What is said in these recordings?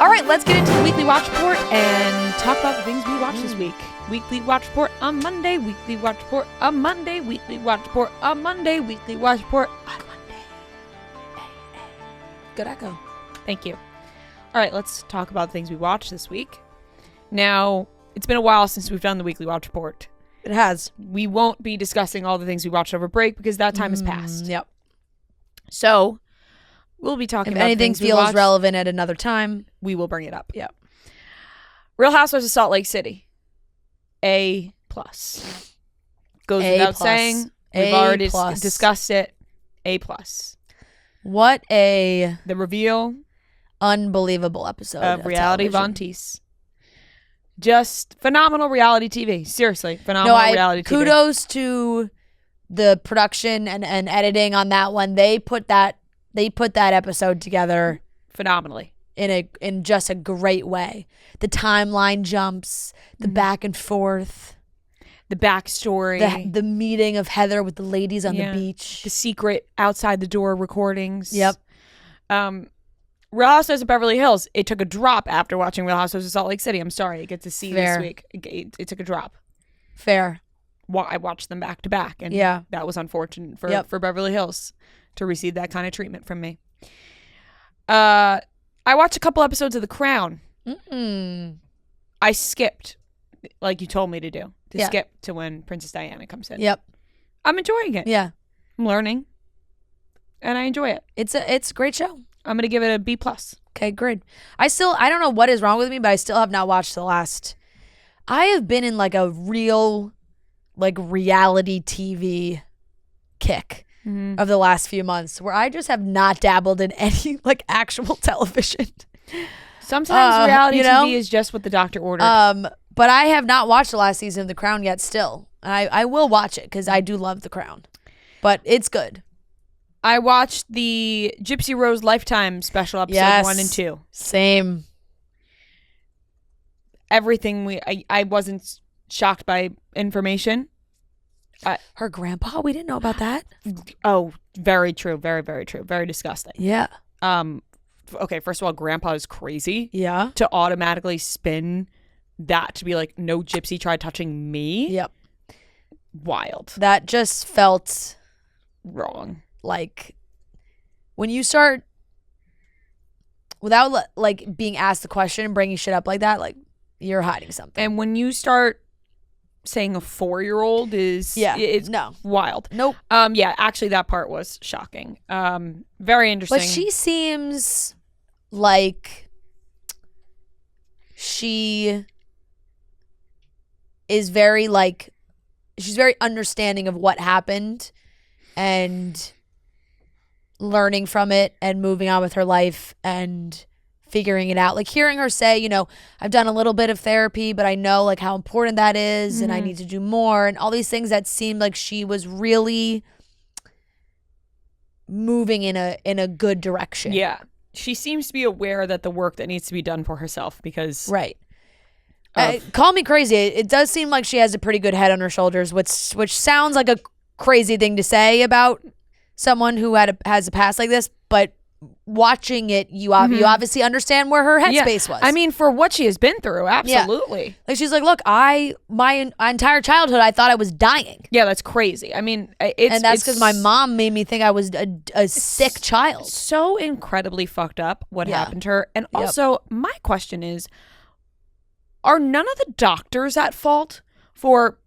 All right, let's get into the weekly watch report and talk about the things we watched this week. Weekly watch report on Monday, weekly watch report on Monday, weekly watch report on Monday, weekly watch report on Monday. Good echo. Thank you. All right, let's talk about the things we watched this week. Now, it's been a while since we've done the weekly watch report. It has. We won't be discussing all the things we watched over break because that time has passed. Yep. So, we'll be talking about anything things we feels watched. relevant at another time. We will bring it up. Yep. Real Housewives of Salt Lake City. A+. Goes A+. without saying. We've A+. already discussed it. A+. What a The reveal unbelievable episode of Reality television. Von Teese. Just phenomenal reality TV. Seriously, phenomenal reality TV. Kudos to the production and editing on that one. They put that episode together Phenomenally. in just a great way. The timeline jumps, the back and forth, The backstory. the meeting of Heather with the ladies on the beach. The secret outside the door recordings. Yep. Real Housewives of Beverly Hills. It took a drop after watching Real Housewives of Salt Lake City. I'm sorry. I get to see Fair. this week. It took a drop. Fair. I watched them back to back, and that was unfortunate for Beverly Hills to receive that kind of treatment from me. I watched a couple episodes of The Crown. I skipped, like you told me to do, skip to when Princess Diana comes in. Yep. I'm enjoying it. Yeah. I'm learning, and I enjoy it. It's a great show. I'm gonna give it a B+. Okay, good. I don't know what is wrong with me, but I still have not watched the last. I have been in like a real, like reality TV kick of the last few months where I just have not dabbled in any like actual television. Sometimes reality TV is just what the doctor ordered. But I have not watched the last season of The Crown yet still. I will watch it because I do love The Crown. But it's good. I watched the Gypsy Rose Lifetime special episode 1 and 2. Same. Everything I wasn't shocked by information. Her grandpa, we didn't know about that. Oh, very true. Very, very true. Very disgusting. Yeah. Okay, first of all, grandpa is crazy. Yeah. To automatically spin that to be like, no gypsy tried touching me. Yep. Wild. That just felt Wrong. like when you start without like being asked the question and bringing shit up like that, like you're hiding something. And when you start saying a 4-year-old is it's no wild. Nope. Yeah, actually that part was shocking. Very interesting. But she seems like she is very like she's very understanding of what happened and learning from it and moving on with her life and figuring it out. Like hearing her say, you know, I've done a little bit of therapy, but I know like how important that is and I need to do more and all these things that seemed like she was really moving in a good direction. Yeah. She seems to be aware that the work that needs to be done for herself because Right. Call me crazy. It does seem like she has a pretty good head on her shoulders, which sounds like a crazy thing to say about someone who has a past like this, but watching it, you obviously understand where her headspace was. I mean, for what she has been through, absolutely. Yeah. Like she's like, look, my entire childhood, I thought I was dying. Yeah, that's crazy. I mean, and that's because my mom made me think I was a sick child. So incredibly fucked up what happened to her. And also, my question is, are none of the doctors at fault for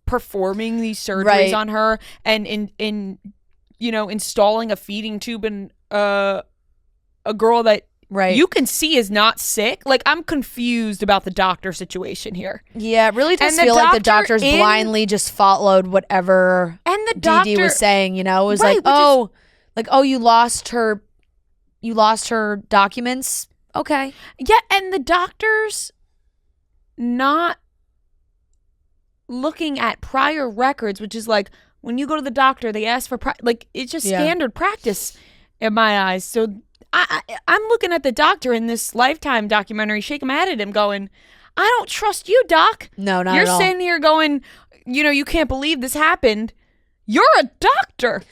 performing these surgeries on her and in installing a feeding tube in a girl that you can see is not sick? Like, I'm confused about the doctor situation here. Yeah, it really does feel like the doctors blindly just followed whatever Dee was saying, you know? It was you lost her documents. Okay. Yeah, and the doctors not looking at prior records, which is like when you go to the doctor, they ask for it's just standard practice in my eyes. So I'm looking at the doctor in this Lifetime documentary, shaking my head at him, going, "I don't trust you, doc." No, not You're at all. sitting here going, you can't believe this happened. You're a doctor,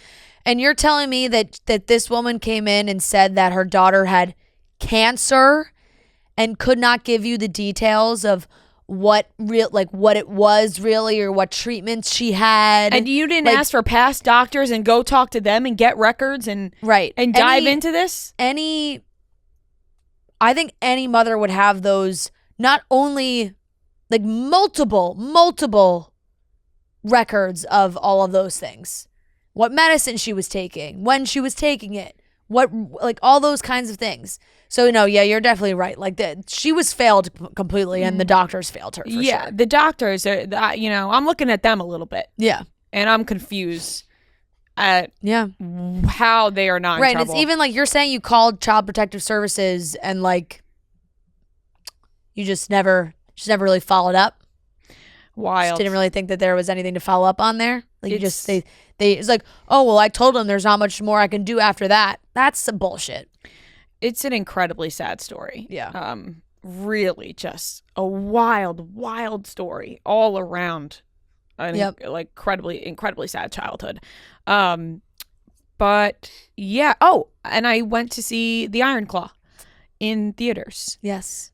and you're telling me that this woman came in and said that her daughter had cancer and could not give you the details of what it was really, or what treatments she had. And you didn't ask for past doctors and go talk to them and get records and and dive into this? I think any mother would have those, not only like multiple records of all of those things. What medicine she was taking, when she was taking it, all those kinds of things. So, you're definitely right. Like, she was failed completely, and the doctors failed her, for sure. The doctors, I'm looking at them a little bit. Yeah. And I'm confused at how they are not in right. trouble. And it's even like you're saying you called Child Protective Services and, like, you just never really followed up. Wild. Just didn't really think that there was anything to follow up on there. Like, it's like, oh, well, I told them there's not much more I can do after that. That's some bullshit. It's an incredibly sad story. Yeah. Really just a wild story all around. Incredibly sad childhood. But yeah. Oh, and I went to see The Iron Claw in theaters. Yes.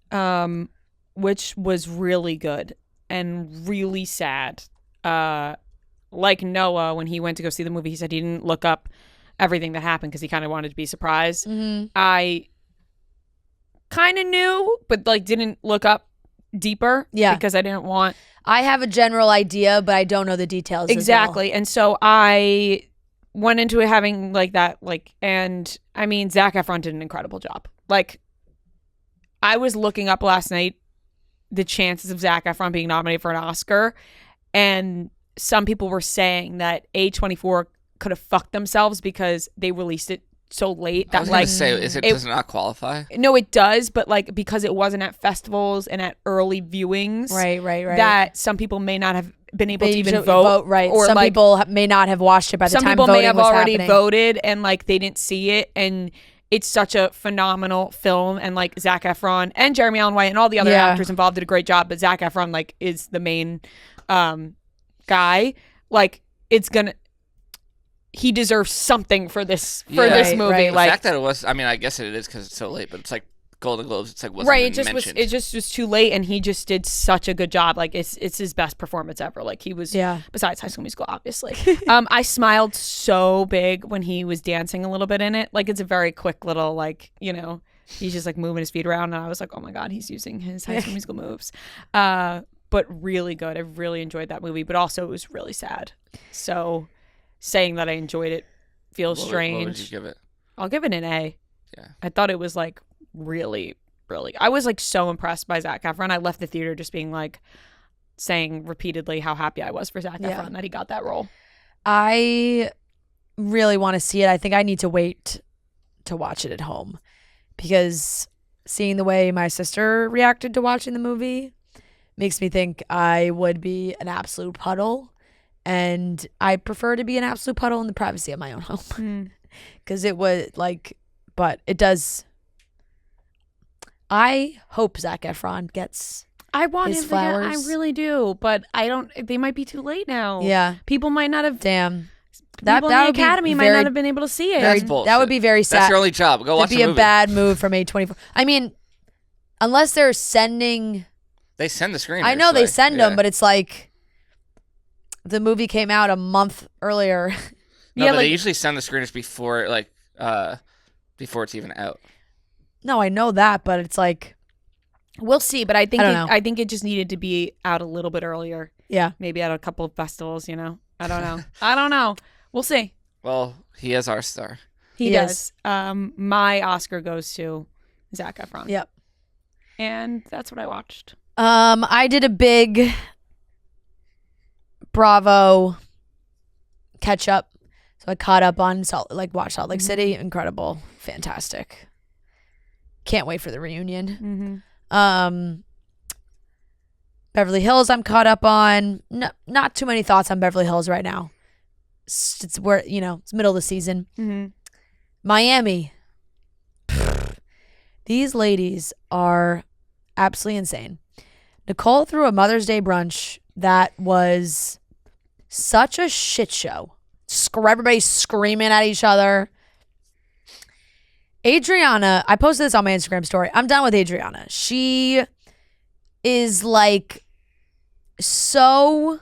Which was really good and really sad. Like Noah, when he went to go see the movie, he said he didn't look up everything that happened because he kind of wanted to be surprised. Mm-hmm. I kind of knew, but like didn't look up deeper. Yeah, because I didn't want. I have a general idea, but I don't know the details. Exactly, and so I went into it having like that, and I mean, Zac Efron did an incredible job. Like, I was looking up last night the chances of Zac Efron being nominated for an Oscar, and some people were saying that A24 could have fucked themselves because they released it so late that does it not qualify? No, it does, but like because it wasn't at festivals and at early viewings, right, that some people may not have been able to even vote, right? Or some people may not have watched it by the time voting was happening. Some people may have already voted and like they didn't see it, and it's such a phenomenal film, and like Zac Efron and Jeremy Allen White and all the other actors involved did a great job, but Zac Efron like is the main guy. Like, he deserves something for this movie. Right. The fact that it was, I mean, I guess it is because it's so late, but it's like Golden Globes. It's like wasn't right. mentioned. It just was too late, and he just did such a good job. Like, it's his best performance ever. Like, he was besides High School Musical, obviously. I smiled so big when he was dancing a little bit in it. Like, it's a very quick little he's just like moving his feet around, and I was like, oh my god, he's using his High School Musical moves. But really good. I really enjoyed that movie, but also it was really sad. So saying that I enjoyed it feels strange. What would you give it? I'll give it an A. Yeah. I thought it was like really, really, I was like so impressed by Zac Efron. I left the theater just being like saying repeatedly how happy I was for Zac Efron that he got that role. I really want to see it. I think I need to wait to watch it at home, because seeing the way my sister reacted to watching the movie makes me think I would be an absolute puddle. And I prefer to be an absolute puddle in the privacy of my own home. Because it was like, but it does. I hope Zac Efron gets I want his him flowers. to get, I really do, but I don't, they might be too late now. Yeah. People might not have. Damn. People in the Academy might not have been able to see it. That would be very sad. That's your only job. Go watch the movie. It'd be a bad move from A24. I mean, unless they're sending. They send the screeners. I know they send them, but it's like the movie came out a month earlier. No, but they usually send the screeners before it's even out. No, I know that, but it's like we'll see. But I think it just needed to be out a little bit earlier. Yeah, maybe at a couple of festivals. I don't know. We'll see. Well, he is our star. He does. My Oscar goes to Zac Efron. Yep. And that's what I watched. I did a big Bravo catch up. So I caught up on watched Salt Lake City. Incredible. Fantastic. Can't wait for the reunion. Beverly Hills I'm caught up on. No, not too many thoughts on Beverly Hills right now. It's where, it's middle of the season. Miami. These ladies are absolutely insane. Nicole threw a Mother's Day brunch that was such a shit show. Everybody screaming at each other. Adriana, I posted this on my Instagram story. I'm done with Adriana. She is like so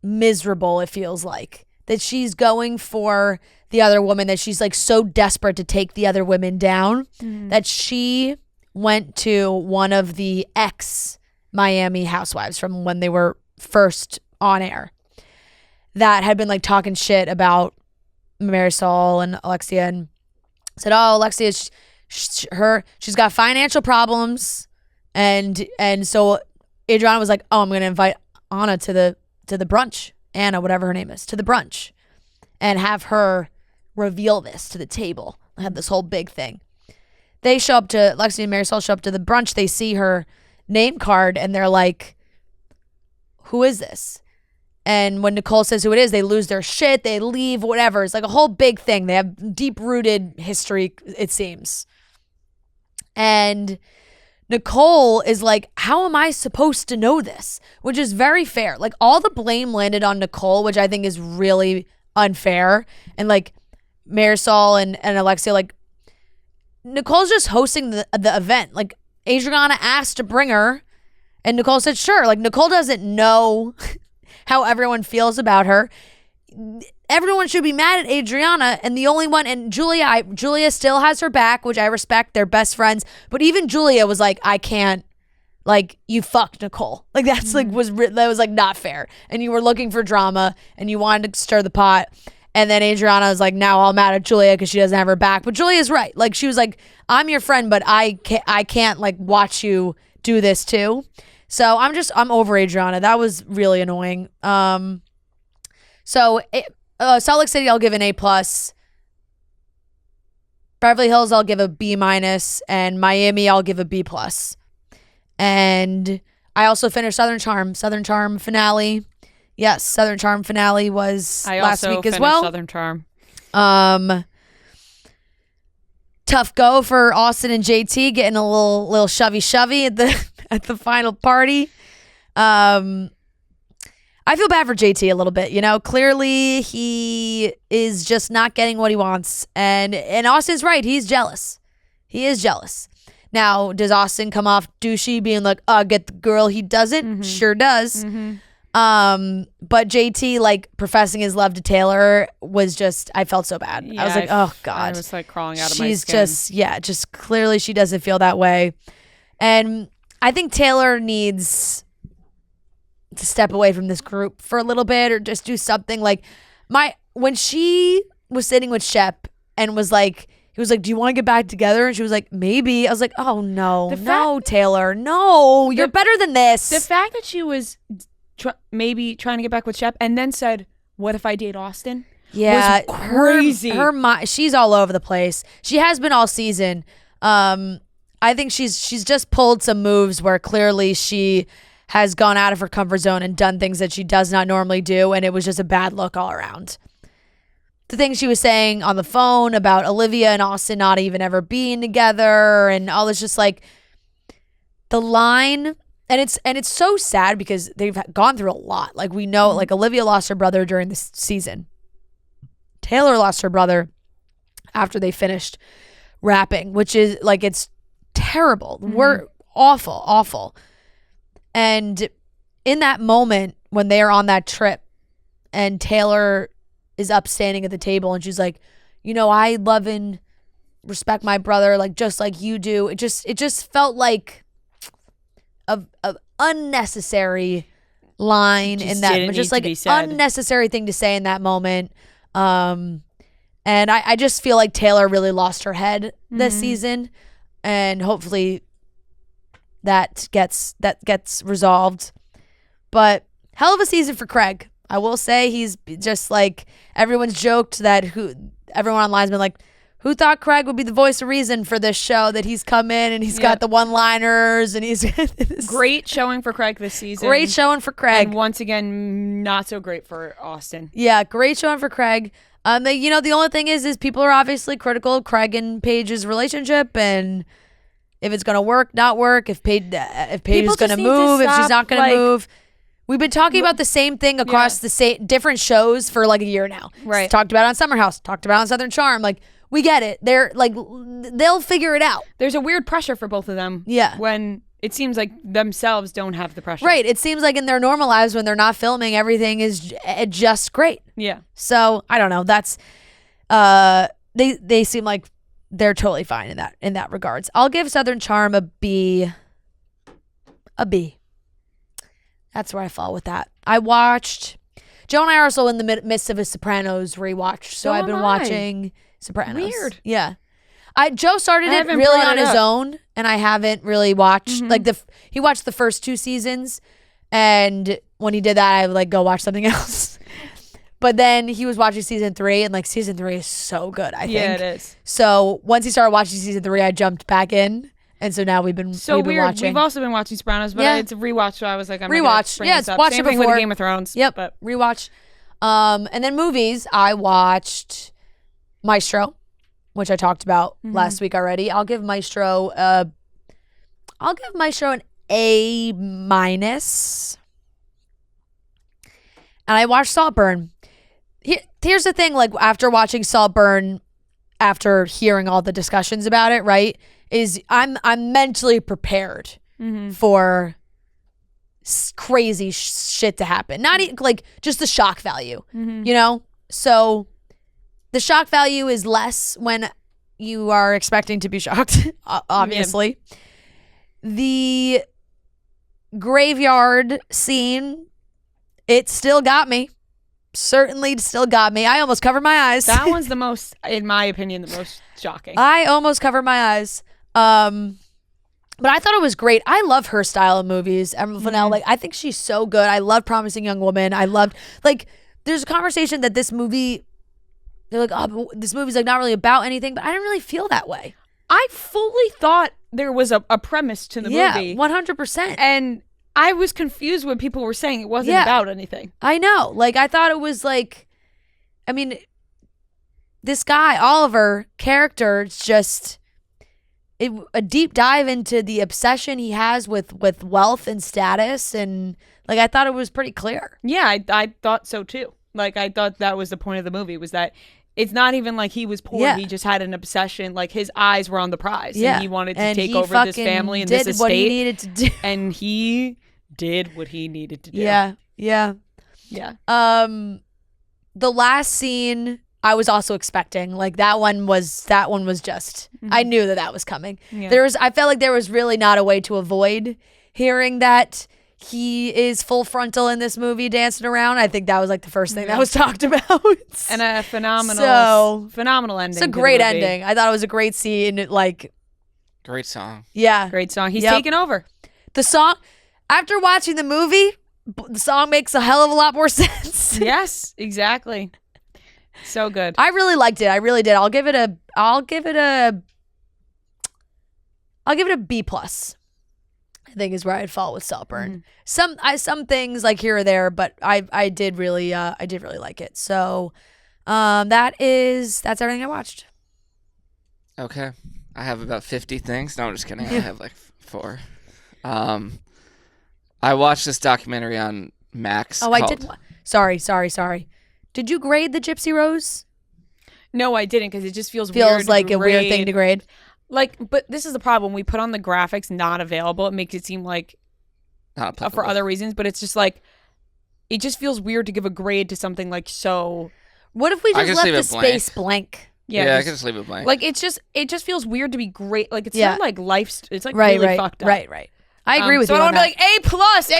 miserable, it feels like, that she's going for the other woman, that she's like so desperate to take the other women down that she went to one of the ex-Miami housewives from when they were first on air that had been like talking shit about Marisol and Alexia, and said, oh, Alexia, she's got financial problems, and so Adriana was like, oh, I'm gonna invite Anna to the brunch, Anna, whatever her name is, to the brunch, and have her reveal this to the table. I had this whole big thing. They show up to, Alexia and Marisol show up to the brunch, they see her name card, and they're like, who is this? And when Nicole says who it is, they lose their shit, they leave, whatever. It's like a whole big thing. They have deep-rooted history, it seems. And Nicole is like, how am I supposed to know this? Which is very fair. Like, all the blame landed on Nicole, which I think is really unfair. And like Marisol and Alexia, like, Nicole's just hosting the event. Like, Adriana asked to bring her, and Nicole said, sure. Like, Nicole doesn't know how everyone feels about her. Everyone should be mad at Adriana, and the only one, and Julia still has her back, which I respect. They're best friends, but even Julia was like, I can't, like, you fucked Nicole. Like, that's like that was like not fair, and you were looking for drama, and you wanted to stir the pot, and then Adriana was like, now all mad at Julia because she doesn't have her back. But Julia's right. Like, she was like, I'm your friend, but I can't like watch you do this too. So I'm over Adriana. That was really annoying. Salt Lake City, I'll give an A+. Beverly Hills, I'll give a B-, and Miami, I'll give a B+. And I also finished Southern Charm finale. Yes, Southern Charm finale was last week as well. Southern Charm. Tough go for Austin and JT, getting a little shovey at the final party. I feel bad for JT a little bit, you know. Clearly he is just not getting what he wants, and Austin's right, he's jealous. He is jealous. Now, does Austin come off douchey being like, oh, get the girl? He doesn't. Sure does. But JT, like, professing his love to Taylor was just, I felt so bad. Yeah, I was like, oh God. I was like crawling out of my skin. She's just clearly she doesn't feel that way. And I think Taylor needs to step away from this group for a little bit, or just do something. Like, when she was sitting with Shep and was like, he was like, do you want to get back together? And she was like, maybe. I was like, oh no, Taylor, no, you're better than this. The fact that she was maybe trying to get back with Shep and then said, what if I date Austin? Yeah, was crazy. Her she's all over the place. She has been all season. I think she's just pulled some moves where clearly she has gone out of her comfort zone and done things that she does not normally do, and it was just a bad look all around. The things she was saying on the phone about Olivia and Austin not even ever being together, and all this, just like the line. And it's so sad because they've gone through a lot. Like, we know, like, Olivia lost her brother during this season. Taylor lost her brother after they finished rapping, which is like, it's terrible. We're awful. And in that moment when they are on that trip and Taylor is up standing at the table and she's like, you know, I love and respect my brother, like, just like you do. It just felt like a unnecessary line in that, but just like unnecessary thing to say in that moment. And I just feel like Taylor really lost her head this season, and hopefully that gets resolved. But hell of a season for Craig. I will say he's just like, everyone's joked that everyone online's been like, who thought Craig would be the voice of reason for this show, that he's come in and he's got the one-liners and he's great showing for Craig this season. Great showing for Craig. And once again, not so great for Austin. Yeah, great showing for Craig. The only thing is people are obviously critical of Craig and Paige's relationship, and if it's gonna work, not work, if Paige is gonna move, if she's not gonna move. We've been talking about the same thing across the different shows for like a year now. Right. Talked about it on Summer House. Talked about it on Southern Charm. Like, we get it. They're like, they'll figure it out. There's a weird pressure for both of them. Yeah. When it seems like themselves don't have the pressure. Right. It seems like in their normal lives when they're not filming, everything is just great. Yeah. So I don't know. That's they seem like they're totally fine in that regards. I'll give Southern Charm a B. A B. That's where I fall with that. I watched. Joe and I are also in the midst of a Sopranos rewatch, so I've been watching Sopranos. Weird. Yeah. Joe started it haven't really brought on it his up. own, and I haven't really watched like he watched the first 2 seasons, and when he did that, I would like go watch something else. But then he was watching season 3, and like season 3 is so good. I think. Yeah, it is. So once he started watching season 3, I jumped back in, and so now we've been Weird. watching. We've also been watching Sopranos, but Yeah. it's a rewatch, so I was like, I'm Rewatch. Bring Yeah, this up. watched Same it thing with before. Game of Thrones. Yep. But Rewatch. And then movies, I watched Maestro, which I talked about last week already. I'll give Maestro an A-. And I watched Saltburn. Here's the thing, like after watching Saltburn, after hearing all the discussions about it, right, is I'm mentally prepared for crazy shit to happen. Not like just the shock value, you know? So the shock value is less when you are expecting to be shocked, obviously. The graveyard scene, it still got me. Certainly still got me. I almost covered my eyes. that one's the most, in my opinion, the most shocking. I almost covered my eyes. But I thought it was great. I love her style of movies. Emma Fennell, like I think she's so good. I love Promising Young Woman. I loved like there's a conversation that this movie, they're like, oh, but this movie's like not really about anything, but I didn't really feel that way. I fully thought there was a premise to the movie. 100%. And I was confused when people were saying it wasn't about anything. I know. Like I thought it was like, I mean, this guy, Oliver character, it's just a deep dive into the obsession he has with wealth and status, and like I thought it was pretty clear. Yeah, I thought so too. Like I thought that was the point of the movie, was that it's not even like he was poor. Yeah. He just had an obsession. Like his eyes were on the prize. Yeah. And he wanted to And take he over this fucking family and did this what he estate. needed to do. And he did what he needed to do. Yeah. Yeah. The last scene I was also expecting. Like that one was just I knew that was coming. Yeah. I felt like there was really not a way to avoid hearing that he is full frontal in this movie dancing around. I think that was like the first thing that was talked about. And a phenomenal ending. It's a to the great movie. ending. I thought it was a great scene. Like, Great song. yeah. Great song. He's Yep. taken over. The song, after watching the movie, the song makes a hell of a lot more sense. Yes, exactly. So good. I really liked it. I really did. I'll give it a B plus. I think is where I'd fall with Saltburn. Some things like here or there, but I did really like it. So that's everything I watched. Okay. I have about 50 things. No, I'm just kidding. I have like 4. I watched this documentary on Max. I did. Sorry. Did you grade the Gypsy Rose? No, I didn't, because it just feels weird. Feels like a weird thing to grade. Like, but this is the problem. We put on the graphics not available. It makes it seem like Not for applicable. other reasons, but it's just like, it just feels weird to give a grade to something like so. What if we I just just left leave the it blank. space blank? Yeah, I can just leave it blank. Like it just feels weird to be great. Like it's Yeah. not like life's. It's like Right, really fucked up. right. I agree with so you. I on don't want that. to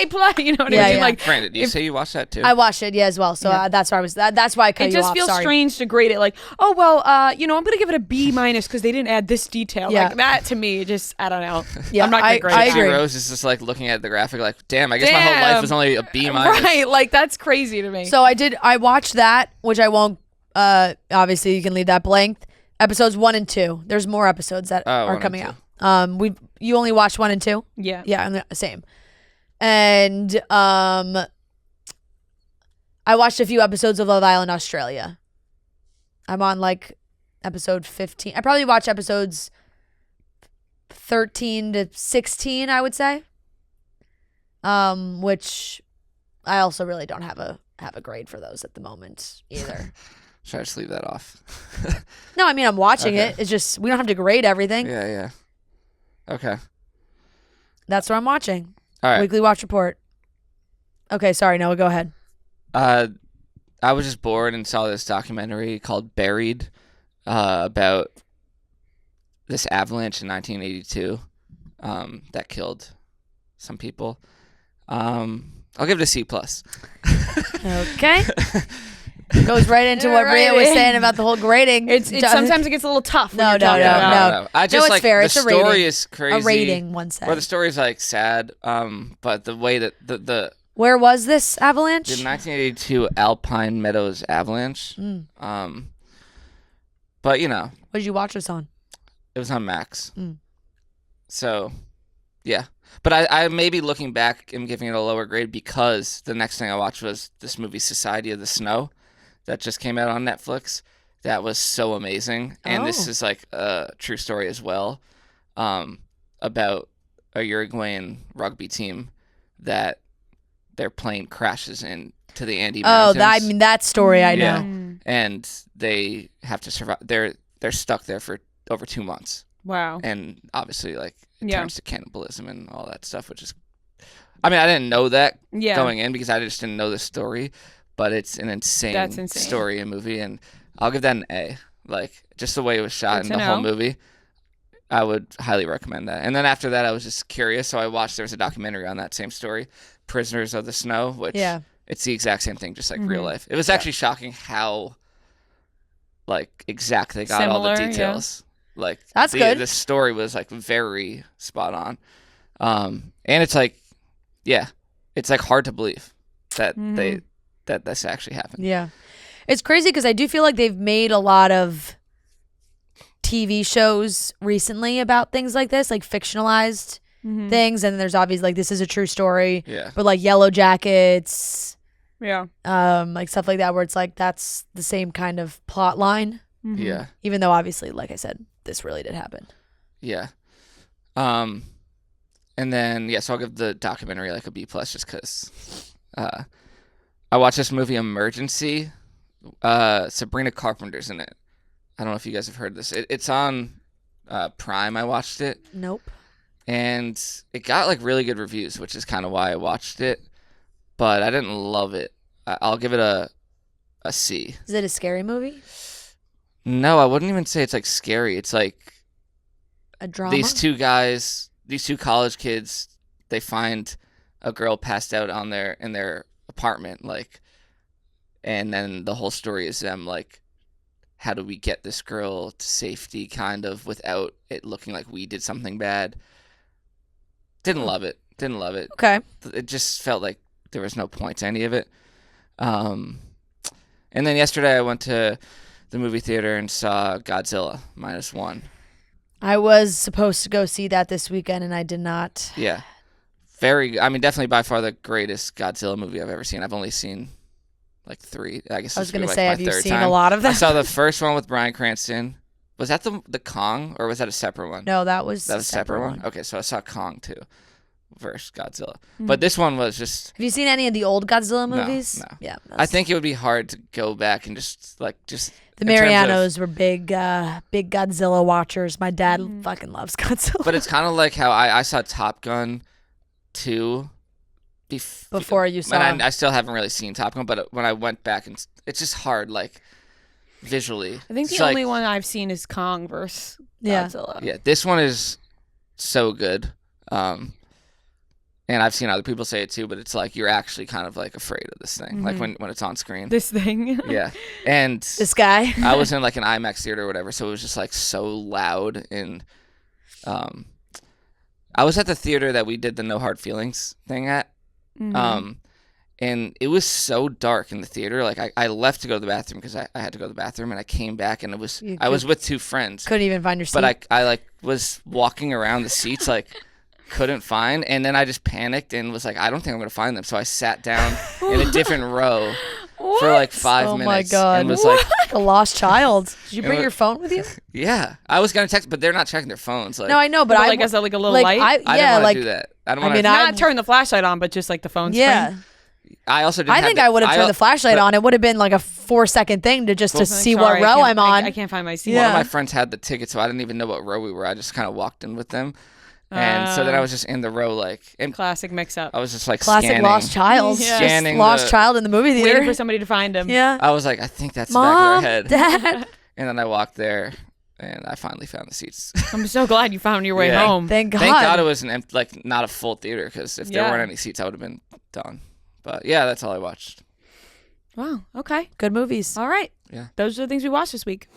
be like A+. You know what Yeah, I mean? yeah. Like Brandon, you say you watched that too? I watched it, as well. So that's why I was. That's why I cut it you just off. feels Sorry. strange to grade it. Like, oh well, I'm gonna give it a B- because they didn't add this detail. Yeah. Like that to me, just I don't know. Yeah, I'm not gonna grade I it. agree. Rose is just like looking at the graphic like, damn, I guess my whole life was only a B-. Right, like that's crazy to me. So I watched that, which I won't. Obviously, you can leave that blank. Episodes 1 and 2. There's more episodes that are 1 and coming 2. out. You only watched 1 and 2. yeah. Yeah, and same. And I watched a few episodes of Love Island Australia. I'm on like episode 15. I probably watch episodes 13 to 16, I would say. Which I also really don't have a grade for those at the moment either. Should I just leave that off? No, I mean, I'm watching Okay. it. It's just, we don't have to grade everything. Yeah. Okay. That's what I'm watching. All right. Weekly Watch Report. Okay, sorry, Noah, go ahead. I was just bored and saw this documentary called Buried about this avalanche in 1982 that killed some people. I'll give it a C+. Okay. Goes right into what Bria was saying about the whole grading. It's sometimes it gets a little tough. No. I just it's like fair. the It's a story rating. is crazy. A rating, one said. Well, the story is like sad, but the way that the Where was this avalanche? 1982 Alpine Meadows avalanche. But What did you watch this on? it was on Max. Mm. So, yeah. But I may be looking back and giving it a lower grade because the next thing I watched was this movie Society of the Snow that just came out on Netflix. That was so amazing. And this is like a true story as well, about a Uruguayan rugby team that their plane crashes into the Andes Mountains. That story I know. Yeah. And they have to survive. They're stuck there for over 2 months. Wow. And obviously, like, it Yeah. turns to cannibalism and all that stuff, which is, I mean, I didn't know that Yeah. going in because I just didn't know the story, but it's an That's insane. story and movie, and I'll give that an A. Like, just the way it was shot Good and to the whole know. movie, I would highly recommend that. And then after that, I was just curious, so I watched, there was a documentary on that same story, Prisoners of the Snow, which it's the exact same thing, just like real life. It was actually shocking how, like, exact they got all the Similar, yeah. details. Like, That's good. The story was like very spot on, and it's like, yeah, it's like hard to believe that that this actually happened. Yeah. It's crazy because I do feel like they've made a lot of TV shows recently about things like this, like fictionalized things, and there's obviously like this is a true story, Yeah, but like Yellow Jackets, Yeah. like stuff like that where it's like that's the same kind of plot line, yeah, even though obviously, like I said, this really did happen. yeah. And then so I'll give the documentary like a B+ just because I watched this movie Emergency. Sabrina Carpenter's in it. I don't know if you guys have heard this. It's on Prime. I watched it. Nope. And it got like really good reviews, which is kind of why I watched it. But I didn't love it. I'll give it a C. Is it a scary movie? No, I wouldn't even say it's like scary. It's like A drama? these two guys, these two college kids, they find a girl passed out in their apartment, like, and then the whole story is them like, how do we get this girl to safety, kind of, without it looking like we did something bad. Didn't love it. Okay. It just felt like there was no point to any of it. And then yesterday I went to the movie theater and saw Godzilla -1. I was supposed to go see that this weekend and I did not. Yeah. Definitely by far the greatest Godzilla movie I've ever seen. I've only seen like 3. I guess I was going to say, have you third seen time. a lot of them? I saw the first one with Bryan Cranston. Was that the Kong, or was that a separate one? No, that was That was a separate one? Okay, so I saw Kong too versus Godzilla. But this one was just... Have you seen any of the old Godzilla No, movies? no. Yeah. I think it would be hard to go back and just... The in terms of- Marianos were big Godzilla watchers. My dad fucking loves Godzilla. But it's kind of like how I saw Top Gun 2 Before you saw. And I still haven't really seen Top Gun, but when I went back, and it's just hard, like, visually. I think It's the like- only one I've seen is Kong versus Yeah. Godzilla. Yeah, this one is so good. And I've seen other people say it too, but it's like you're actually kind of like afraid of this thing, like when it's on screen. This thing. Yeah, and This guy. I was in like an IMAX theater or whatever, so it was just like so loud. And I was at the theater that we did the No Hard Feelings thing at, and it was so dark in the theater. Like I left to go to the bathroom because I had to go to the bathroom, and I came back and I was with 2 friends, Couldn't even find your seat. but I like was walking around the seats like. Couldn't find, and then I just panicked and was like, I don't think I'm gonna find them, so I sat down in a different row for like 5 Oh minutes my God. and was like, a lost child. Did you bring wa- your phone with you? yeah, I was gonna text, but they're not checking their phones. Like, No, I know, but But I like, is that like a little like light? I didn't yeah, want to like do that. I don't I want mean, to. I- Not turn the flashlight on, but just like the phone yeah. screen. I also didn't I think I would have turned the flashlight on. It would have been like a 4-second thing to just to see what row I'm on. I can't find my seat. One of my friends had the ticket, so I didn't even know what row we were. I just kind of walked in with them. And so then I was just in the row, like... And classic mix-up. I was just, like, classic scanning. lost child. Yeah. Scanning lost child in the movie theater. Waiting for somebody to find him. Yeah. I was like, I think that's Mom, the back of their head. Dad. And then I walked there, and I finally found the seats. I'm so glad you found your way Yeah. home. Thank God. Thank God it was not a full theater, because if there Yeah. weren't any seats, I would have been done. But yeah, that's all I watched. Wow. Okay. Good movies. All right. Yeah. Those are the things we watched this week.